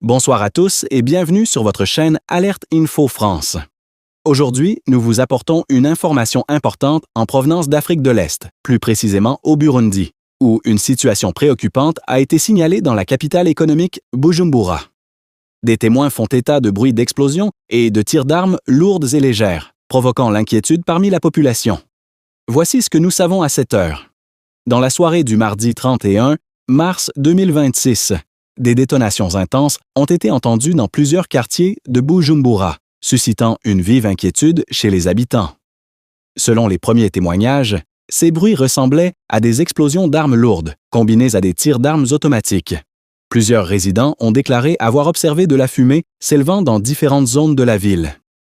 Bonsoir à tous et bienvenue sur votre chaîne Alerte Info France. Aujourd'hui, nous vous apportons une information importante en provenance d'Afrique de l'Est, plus précisément au Burundi, où une situation préoccupante a été signalée dans la capitale économique Bujumbura. Des témoins font état de bruits d'explosions et de tirs d'armes lourdes et légères, provoquant l'inquiétude parmi la population. Voici ce que nous savons à cette heure. Dans la soirée du mardi 31 mars 2026, des détonations intenses ont été entendues dans plusieurs quartiers de Bujumbura, suscitant une vive inquiétude chez les habitants. Selon les premiers témoignages, ces bruits ressemblaient à des explosions d'armes lourdes, combinées à des tirs d'armes automatiques. Plusieurs résidents ont déclaré avoir observé de la fumée s'élevant dans différentes zones de la ville,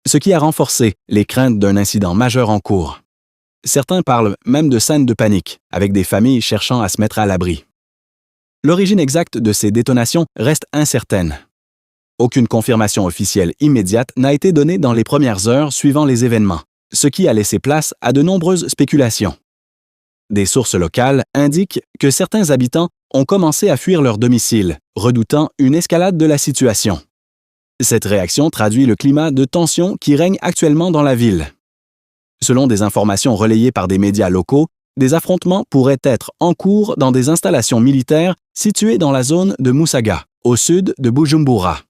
ce qui a renforcé les craintes d'un incident majeur en cours. Certains parlent même de scènes de panique, avec des familles cherchant à se mettre à l'abri. L'origine exacte de ces détonations reste incertaine. Aucune confirmation officielle immédiate n'a été donnée dans les premières heures suivant les événements, ce qui a laissé place à de nombreuses spéculations. Des sources locales indiquent que certains habitants ont commencé à fuir leur domicile, redoutant une escalade de la situation. Cette réaction traduit le climat de tension qui règne actuellement dans la ville. Selon des informations relayées par des médias locaux, des affrontements pourraient être en cours dans des installations militaires situées dans la zone de Musaga, au sud de Bujumbura.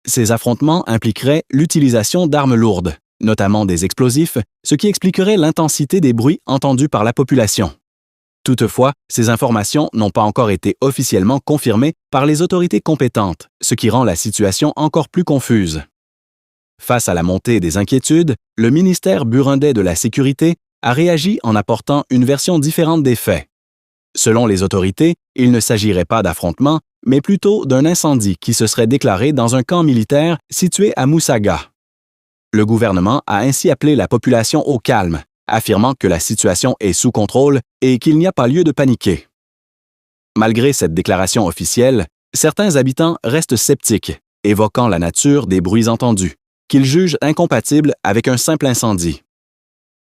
Ces affrontements impliqueraient l'utilisation d'armes lourdes, notamment des explosifs, ce qui expliquerait l'intensité des bruits entendus par la population. Toutefois, ces informations n'ont pas encore été officiellement confirmées par les autorités compétentes, ce qui rend la situation encore plus confuse. Face à la montée des inquiétudes, le ministère burundais de la Sécurité a réagi en apportant une version différente des faits. Selon les autorités, il ne s'agirait pas d'affrontement, mais plutôt d'un incendie qui se serait déclaré dans un camp militaire situé à Musaga. Le gouvernement a ainsi appelé la population au calme, affirmant que la situation est sous contrôle et qu'il n'y a pas lieu de paniquer. Malgré cette déclaration officielle, certains habitants restent sceptiques, évoquant la nature des bruits entendus, qu'ils jugent incompatibles avec un simple incendie.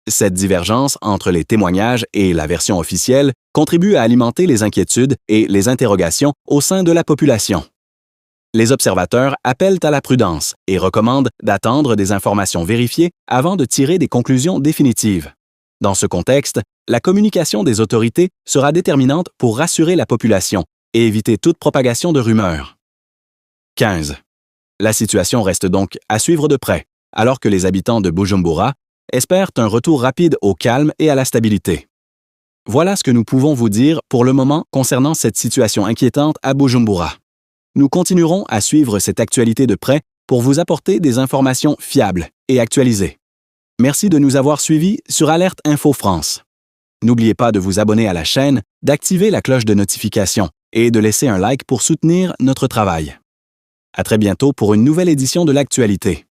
Cette divergence entre les témoignages et la version officielle contribue à alimenter les inquiétudes et les interrogations au sein de la population. Les observateurs appellent à la prudence et recommandent d'attendre des informations vérifiées avant de tirer des conclusions définitives. Dans ce contexte, la communication des autorités sera déterminante pour rassurer la population et éviter toute propagation de rumeurs. 15. La situation reste donc à suivre de près, alors que les habitants de Bujumbura espèrent un retour rapide au calme et à la stabilité. Voilà ce que nous pouvons vous dire pour le moment concernant cette situation inquiétante à Bujumbura. Nous continuerons à suivre cette actualité de près pour vous apporter des informations fiables et actualisées. Merci de nous avoir suivis sur Alerte Info France. N'oubliez pas de vous abonner à la chaîne, d'activer la cloche de notification et de laisser un like pour soutenir notre travail. À très bientôt pour une nouvelle édition de l'actualité.